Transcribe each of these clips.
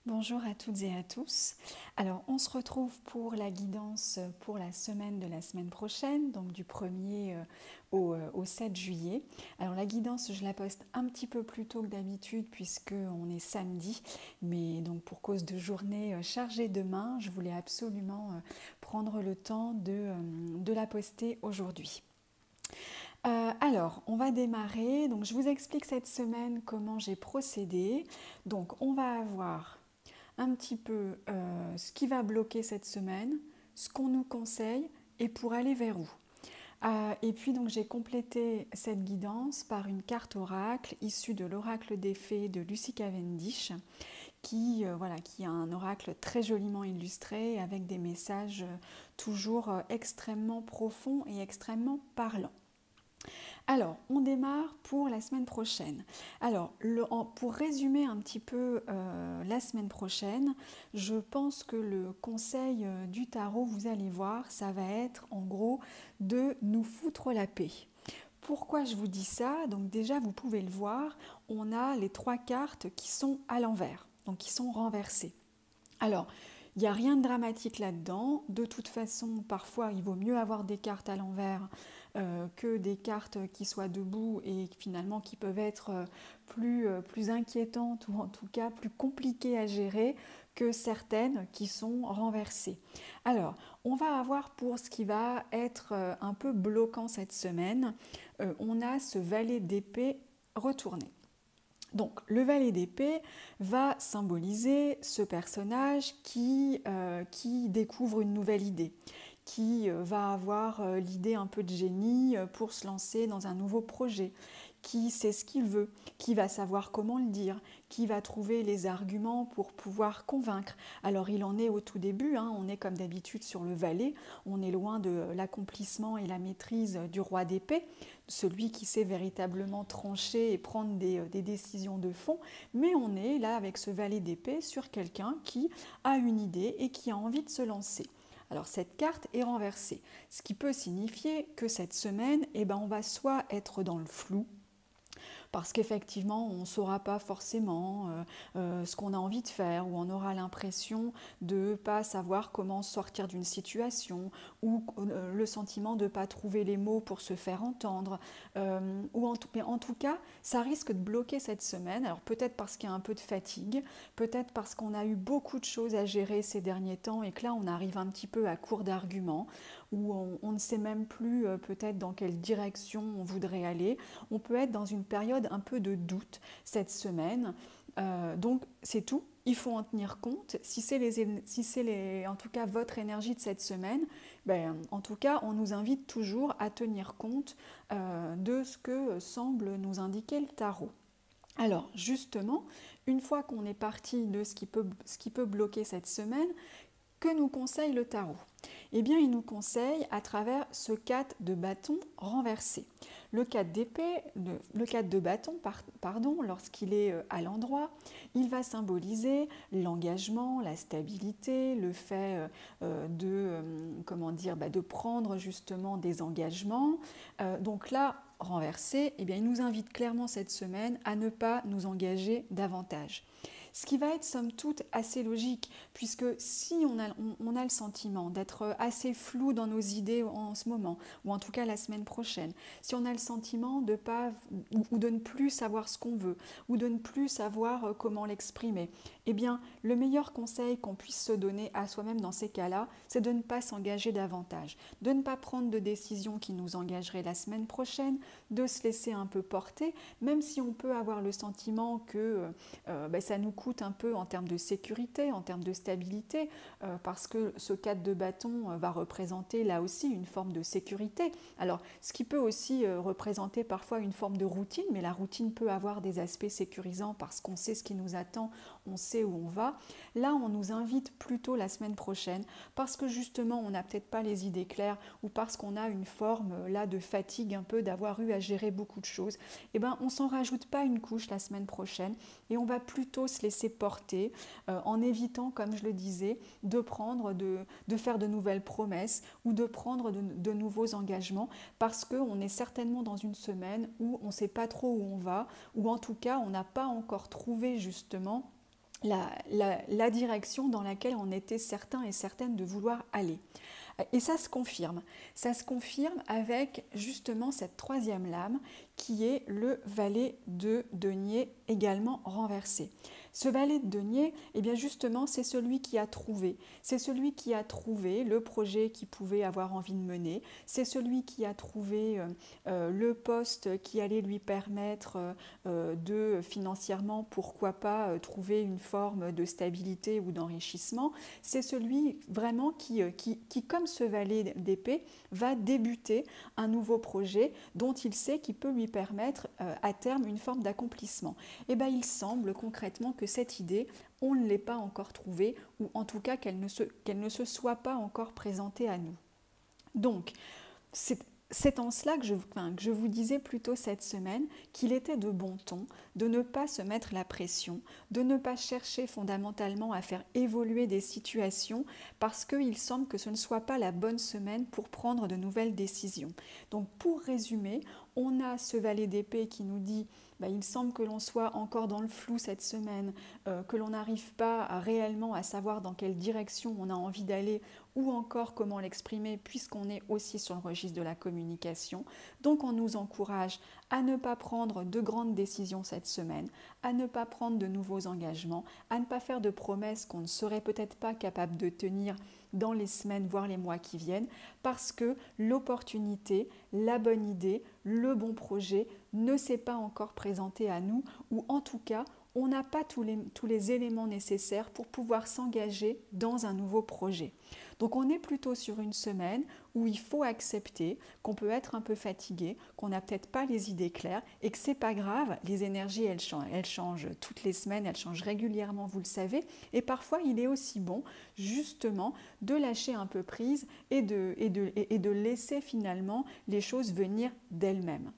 Bonjour à toutes et à tous. Alors, on se retrouve pour la guidance pour la semaine de la semaine prochaine, donc du 1er au 7 juillet. Alors, la guidance, je la poste un petit peu plus tôt que d'habitude puisqu'on est samedi, mais donc pour cause de journée chargée demain, je voulais absolument prendre le temps de la poster aujourd'hui. Alors, on va démarrer. Donc, je vous explique cette semaine comment j'ai procédé. Donc, on va avoir un petit peu ce qui va bloquer cette semaine, ce qu'on nous conseille et pour aller vers où. Et puis donc j'ai complété cette guidance par une carte oracle issue de l'oracle des fées de Lucy Cavendish qui a un oracle très joliment illustré avec des messages toujours extrêmement profonds et extrêmement parlants. Alors, on démarre pour la semaine prochaine. Alors, pour résumer un petit peu la semaine prochaine, je pense que le conseil du tarot, vous allez voir, ça va être en gros de nous foutre la paix. Pourquoi je vous dis ça? Donc déjà, vous pouvez le voir, on a les trois cartes qui sont à l'envers, donc qui sont renversées. Alors, il n'y a rien de dramatique là-dedans. De toute façon, parfois, il vaut mieux avoir des cartes à l'envers que des cartes qui soient debout et finalement qui peuvent être plus inquiétantes ou en tout cas plus compliquées à gérer que certaines qui sont renversées. Alors, on va avoir pour ce qui va être un peu bloquant cette semaine, on a ce valet d'épée retourné. Donc le valet d'épée va symboliser ce personnage qui découvre une nouvelle idée, qui va avoir l'idée un peu de génie pour se lancer dans un nouveau projet, qui sait ce qu'il veut, qui va savoir comment le dire, qui va trouver les arguments pour pouvoir convaincre. Alors il en est au tout début, hein, on est comme d'habitude sur le valet, on est loin de l'accomplissement et la maîtrise du roi d'épée, celui qui sait véritablement trancher et prendre des décisions de fond, mais on est là avec ce valet d'épée sur quelqu'un qui a une idée et qui a envie de se lancer. Alors cette carte est renversée, ce qui peut signifier que cette semaine, on va soit être dans le flou, parce qu'effectivement, on ne saura pas forcément ce qu'on a envie de faire, ou on aura l'impression de ne pas savoir comment sortir d'une situation, ou le sentiment de ne pas trouver les mots pour se faire entendre, mais en tout cas, ça risque de bloquer cette semaine. Alors peut-être parce qu'il y a un peu de fatigue, peut-être parce qu'on a eu beaucoup de choses à gérer ces derniers temps et que là, on arrive un petit peu à court d'arguments, où on ne sait même plus peut-être dans quelle direction on voudrait aller. On peut être dans une période un peu de doute cette semaine. Donc c'est tout, il faut en tenir compte. Si c'est en tout cas votre énergie de cette semaine, en tout cas on nous invite toujours à tenir compte de ce que semble nous indiquer le tarot. Alors justement, une fois qu'on est parti de ce qui peut bloquer cette semaine, que nous conseille le tarot? Eh bien, il nous conseille à travers ce 4 de bâton renversé. Le 4 d'épée, le 4 de bâton, pardon, lorsqu'il est à l'endroit, il va symboliser l'engagement, la stabilité, le fait de prendre justement des engagements. Donc là, renversé, il nous invite clairement cette semaine à ne pas nous engager davantage. Ce qui va être somme toute assez logique, puisque si on a le sentiment d'être assez flou dans nos idées en ce moment, ou en tout cas la semaine prochaine, si on a le sentiment de pas ou de ne plus savoir ce qu'on veut, ou de ne plus savoir comment l'exprimer, eh bien le meilleur conseil qu'on puisse se donner à soi-même dans ces cas-là, c'est de ne pas s'engager davantage, de ne pas prendre de décisions qui nous engageraient la semaine prochaine, de se laisser un peu porter, même si on peut avoir le sentiment que ça nous coûte un peu en termes de sécurité, en termes de stabilité, parce que ce 4 de bâton va représenter là aussi une forme de sécurité. Alors, ce qui peut aussi représenter parfois une forme de routine, mais la routine peut avoir des aspects sécurisants parce qu'on sait ce qui nous attend, on sait où on va. Là, on nous invite plutôt la semaine prochaine, parce que justement, on n'a peut-être pas les idées claires, ou parce qu'on a une forme là de fatigue un peu d'avoir eu à gérer beaucoup de choses. On s'en rajoute pas une couche la semaine prochaine, et on va plutôt se laisser porter en évitant, comme je le disais, de faire de nouvelles promesses ou de prendre de nouveaux engagements, parce qu'on est certainement dans une semaine où on ne sait pas trop où on va, ou en tout cas on n'a pas encore trouvé justement la direction dans laquelle on était certain et certaine de vouloir aller. Et ça se confirme. Ça se confirme avec justement cette troisième lame qui est le valet de denier également renversé. Ce valet de denier, eh bien justement, c'est celui qui a trouvé. C'est celui qui a trouvé le projet qu'il pouvait avoir envie de mener. C'est celui qui a trouvé le poste qui allait lui permettre de financièrement, pourquoi pas, trouver une forme de stabilité ou d'enrichissement. C'est celui vraiment qui, comme ce valet d'épée, va débuter un nouveau projet dont il sait qu'il peut lui permettre à terme une forme d'accomplissement. Et bien il semble concrètement que cette idée, on ne l'ait pas encore trouvée, ou en tout cas qu'elle ne se soit pas encore présentée à nous. Donc, c'est en cela que je vous disais plutôt cette semaine qu'il était de bon ton de ne pas se mettre la pression, de ne pas chercher fondamentalement à faire évoluer des situations parce qu'il semble que ce ne soit pas la bonne semaine pour prendre de nouvelles décisions. Donc pour résumer, on a ce valet d'épée qui nous dit il semble que l'on soit encore dans le flou cette semaine, que l'on n'arrive pas réellement à savoir dans quelle direction on a envie d'aller ou encore comment l'exprimer puisqu'on est aussi sur le registre de la communication. Donc on nous encourage à ne pas prendre de grandes décisions cette semaine, à ne pas prendre de nouveaux engagements, à ne pas faire de promesses qu'on ne serait peut-être pas capable de tenir dans les semaines, voire les mois qui viennent, parce que l'opportunité, la bonne idée, le bon projet ne s'est pas encore présenté à nous, ou en tout cas, on n'a pas tous les éléments nécessaires pour pouvoir s'engager dans un nouveau projet. Donc on est plutôt sur une semaine où il faut accepter qu'on peut être un peu fatigué, qu'on n'a peut-être pas les idées claires et que c'est pas grave, les énergies elles changent toutes les semaines, elles changent régulièrement, vous le savez, et parfois il est aussi bon justement de lâcher un peu prise et de laisser finalement les choses venir d'elles-mêmes.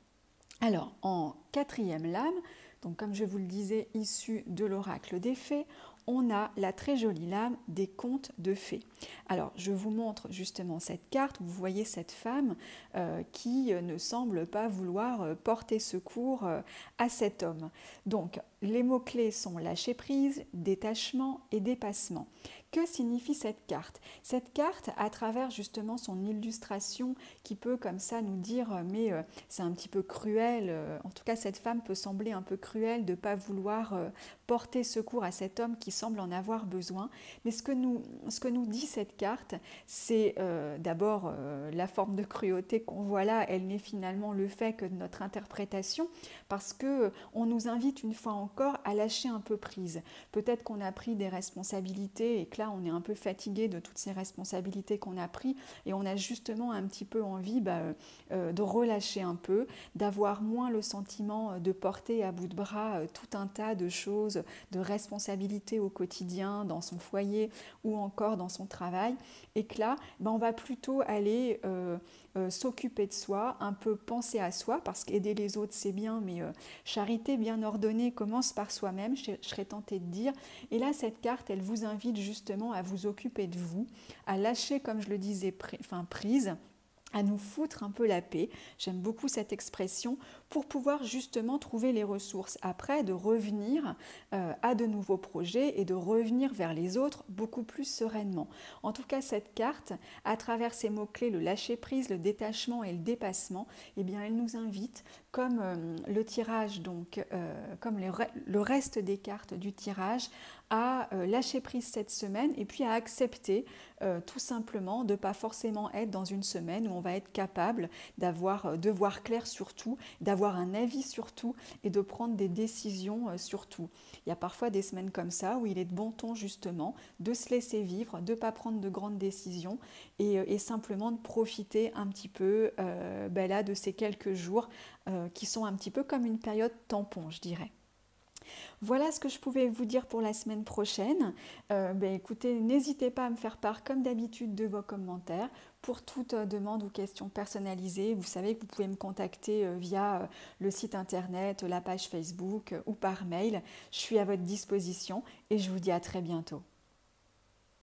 Alors en quatrième lame, donc comme je vous le disais, issue de l'oracle des fées, on a la très jolie lame des contes de fées. Alors, je vous montre justement cette carte. Vous voyez cette femme qui ne semble pas vouloir porter secours à cet homme. Donc, les mots-clés sont lâcher prise, détachement et dépassement. Que signifie cette carte? Cette carte, à travers justement son illustration, qui peut comme ça nous dire mais c'est un petit peu cruel, en tout cas cette femme peut sembler un peu cruelle de ne pas vouloir porter secours à cet homme qui semble en avoir besoin. Mais ce que nous dit cette carte, c'est d'abord la forme de cruauté qu'on voit là, elle n'est finalement le fait que de notre interprétation, parce qu'on nous invite une fois encore à lâcher un peu prise. Peut-être qu'on a pris des responsabilités et que là on est un peu fatigué de toutes ces responsabilités qu'on a prises et on a justement un petit peu envie de relâcher un peu, d'avoir moins le sentiment de porter à bout de bras tout un tas de choses, de responsabilités au quotidien, dans son foyer ou encore dans son travail, et que là on va plutôt aller s'occuper de soi, un peu penser à soi, parce qu'aider les autres c'est bien, mais charité bien ordonnée commence par soi-même, je serais tentée de dire. Et là cette carte elle vous invite justement à vous occuper de vous, à lâcher comme je le disais prise, à nous foutre un peu la paix, j'aime beaucoup cette expression, pour pouvoir justement trouver les ressources après, de revenir à de nouveaux projets et de revenir vers les autres beaucoup plus sereinement. En tout cas, cette carte, à travers ces mots-clés, le lâcher-prise, le détachement et le dépassement, eh bien, elle nous invite, comme le tirage, donc comme le reste des cartes du tirage, à lâcher prise cette semaine et puis à accepter tout simplement de ne pas forcément être dans une semaine où on va être capable de voir clair sur tout, d'avoir un avis sur tout et de prendre des décisions sur tout. Il y a parfois des semaines comme ça où il est de bon ton justement de se laisser vivre, de ne pas prendre de grandes décisions et simplement de profiter un petit peu là, de ces quelques jours qui sont un petit peu comme une période tampon, je dirais. Voilà ce que je pouvais vous dire pour la semaine prochaine. Écoutez, n'hésitez pas à me faire part comme d'habitude de vos commentaires. Pour toute demande ou question personnalisée, vous savez que vous pouvez me contacter via le site internet, la page Facebook ou par mail. Je suis à votre disposition et je vous dis à très bientôt.